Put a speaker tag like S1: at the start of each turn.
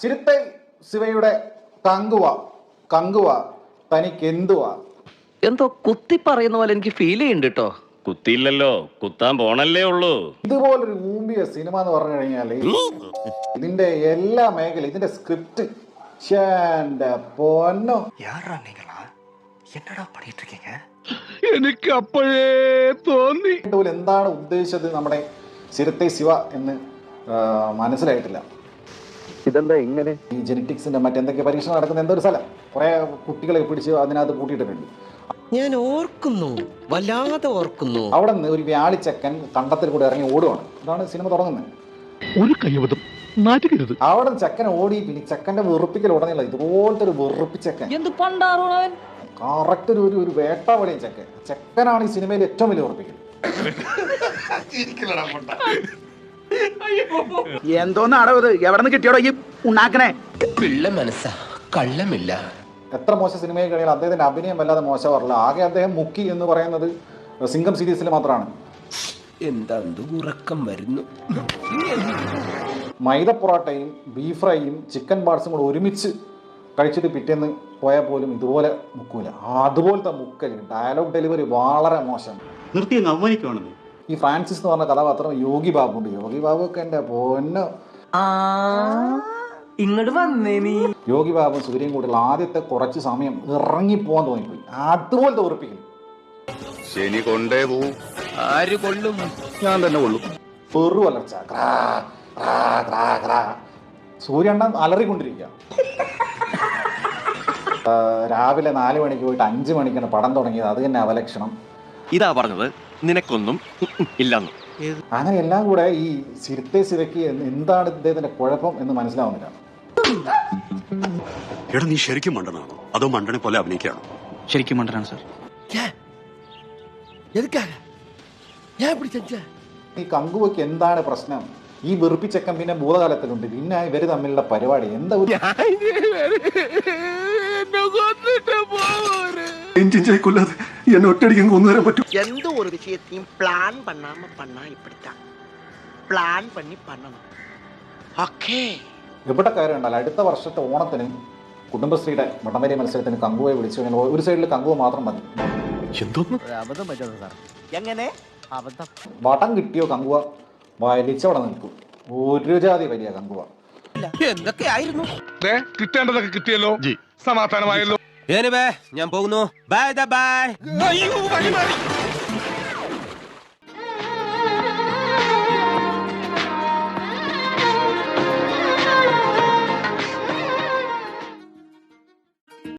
S1: ചിരുത്തെ ശിവയുടെ കങ്കുവ തനിക്ക് എന്തുവാ?
S2: എന്തോ കുത്തി പറയുന്ന പോലെ എനിക്ക് ഫീൽ ചെയ്യുന്നുണ്ട് കേട്ടോ.
S3: കുത്തിയില്ലല്ലോ, കുത്താൻ പോണല്ലേ ഉള്ളൂ.
S1: ഇതുപോലൊരു ഊമ്പിയ സിനിമ എന്ന് പറഞ്ഞു കഴിഞ്ഞാൽ ഇതിന്റെ എല്ലാ മേഖല, ഇതിന്റെ സ്ക്രിപ്റ്റ് പൊന്നോ.
S4: എനിക്ക് അപ്പോഴേ തോന്നി
S1: എന്താണ് ഉദ്ദേശിച്ചത് നമ്മുടെ ചിരുത്തെ ശിവ എന്ന് മനസ്സിലായിട്ടില്ല.
S2: ഇതെന്താ ഇങ്ങനെ?
S1: ഈ ജെനറ്റിക്സിന്റെ മറ്റെന്തൊക്കെ പരീക്ഷണം നടക്കുന്ന എന്തൊരു സ്ഥലം, കുറെ കുട്ടികളെ പിടിച്ച് അതിനകത്ത് കൂട്ടിയിട്ടുണ്ട്.
S5: ഞാൻ ഓർക്കുന്നു, വല്ലാതെ ഓർക്കുന്നു.
S1: അവിടെ നിന്ന് ഒരു വ്യാളിച്ചക്കൻ കണ്ടത്തിൽ കൂടെ ഇറങ്ങി ഓടുവാണ്. ഇതാണ് സിനിമ തുടങ്ങുന്നത്.
S4: ഒരു കൈവതം നാറ്റുകരുത്.
S1: അവിടെ ചെക്കൻ ഓടി, പിന്നെ ചെക്കന്റെ വെറുപ്പിക്കൽ ഉടനെയുള്ള ഇതുപോലത്തെ ഒരു വെറുപ്പിച്ചക്കൻ, കറക്റ്റ് ഒരു വേട്ടാവളിയും ചെക്കനാണ് ഈ സിനിമയിൽ ഏറ്റവും വലിയ വെറുപ്പിക്കൽ.
S6: എന്തോന്നാടോ ഇത്? എവിടെ നിന്ന് കിട്ടിയോടോ ഈ ഉണ്ടാക്കണേ?
S5: പിള്ള മനസ്സാ, കള്ളമില്ല.
S1: എത്ര മോശം സിനിമയിൽ കഴിഞ്ഞാൽ അദ്ദേഹത്തിന്റെ അഭിനയം വല്ലാതെ മോശമാറില്ല. ആകെ അദ്ദേഹം മുക്കി എന്ന് പറയുന്നത് സിംഗം സീരീസിൽ മാത്രമാണ്.
S5: എന്താ ഉറക്കം വരുന്നു.
S1: മൈദ പൊറോട്ടയും ബീഫ് ഫ്രൈയും ചിക്കൻ പാർട്സും കൂടെ ഒരുമിച്ച് കഴിച്ചിട്ട് പിറ്റേന്ന് പോയാൽ പോലും ഇതുപോലെ മുക്കൂല. അതുപോലത്തെ മുക്കൽ, ഡയലോഗ് ഡെലിവറി വളരെ മോശം.
S7: നിർത്തി അങ്ങ് അവമാനിക്കുവാണെന്ന്.
S1: ഈ ഫ്രാൻസിസ് എന്ന് പറഞ്ഞ കഥാപാത്രം യോഗി ബാബു ഉണ്ട്. യോഗി ബാബു ഒക്കെ എന്റെ പൊന്നോ.
S2: ഇങ്ങോട്ട് വന്നേ നീ.
S1: യോഗി ബാബു സൂര്യൻ കൂടിയുള്ള ആദ്യത്തെ കുറച്ച് സമയം ഇറങ്ങിപ്പോവാൻ തോന്നിപ്പോയി. അതുപോലത്തെ ഉറപ്പിക്കും.
S3: ശനി കൊണ്ടേ പോവും.
S5: ആര് കൊള്ളും?
S6: ഞാൻ തന്നെ കൊള്ളും.
S1: പെറു വളർച്ച, സൂര്യണ്ണ അലറിക്കൊണ്ടിരിക്കുക. രാവിലെ 4 മണിക്ക് പോയിട്ട് 5 മണിക്കാണ് പടം തുടങ്ങിയത്. അത് തന്നെ അവലക്ഷണം.
S3: ഇതാ പറഞ്ഞത്, നിനക്കൊന്നും ഇല്ലെന്ന്.
S1: അങ്ങനെ എല്ലാം കൂടെ ഈ ചിരുത്തെ ശിവയ്ക്ക് എന്താണ് ഇദ്ദേഹത്തിന്റെ കുഴപ്പം എന്ന് മനസ്സിലാവുന്നില്ല.
S7: എടാ, നീ ശരിക്കും മണ്ടനാണോ അതോ മണ്ടനെ പോലെ അഭിനയിക്കാണോ?
S6: ശരിക്കും മണ്ടനാണ് സാർ.
S1: ഈ കങ്കുവയ്ക്ക് എന്താണ് പ്രശ്നം? ഈ വെറുപ്പിച്ചക്കം പിന്നെ ഭൂതകാലത്തിലുണ്ട്. പിന്നെ ഇവര് തമ്മിലുള്ള പരിപാടി എന്താ?
S7: കൊല്ലാതെ എന്നെ ഒറ്റയടിക്കാൻ കൊന്നുതരാൻ പറ്റും.
S8: எந்த ஒரு விஷயத்தையும் பிளான் பண்ணாம பண்ணா இப்படித்தான். பிளான் பண்ணி பண்ணணும். ஓகே.
S1: ഇവിടെ കാര്യം ഉണ്ടല്ലോ, അടുത്ത വർഷത്തെ ഓണത്തിന് കുടുംബശ്രീയുടെ വടംവലി മത്സരത്തിന് കങ്കുവയെ വിളിച്ചു കഴിഞ്ഞാൽ ഒരു സൈഡിൽ കങ്കുവ മാത്രം മതി.
S8: എങ്ങനെ
S1: വടം കിട്ടിയോ കങ്കുവ വലിച്ചവിടെ നിൽക്കും. ഒരു ജാതി വലിയ കങ്കുവ.
S5: എന്തൊക്കെയായിരുന്നു?
S4: കിട്ടേണ്ടതൊക്കെ കിട്ടിയല്ലോ, സമാധാനമായല്ലോ.
S5: ഞാൻ പോകുന്നു. Bye bye.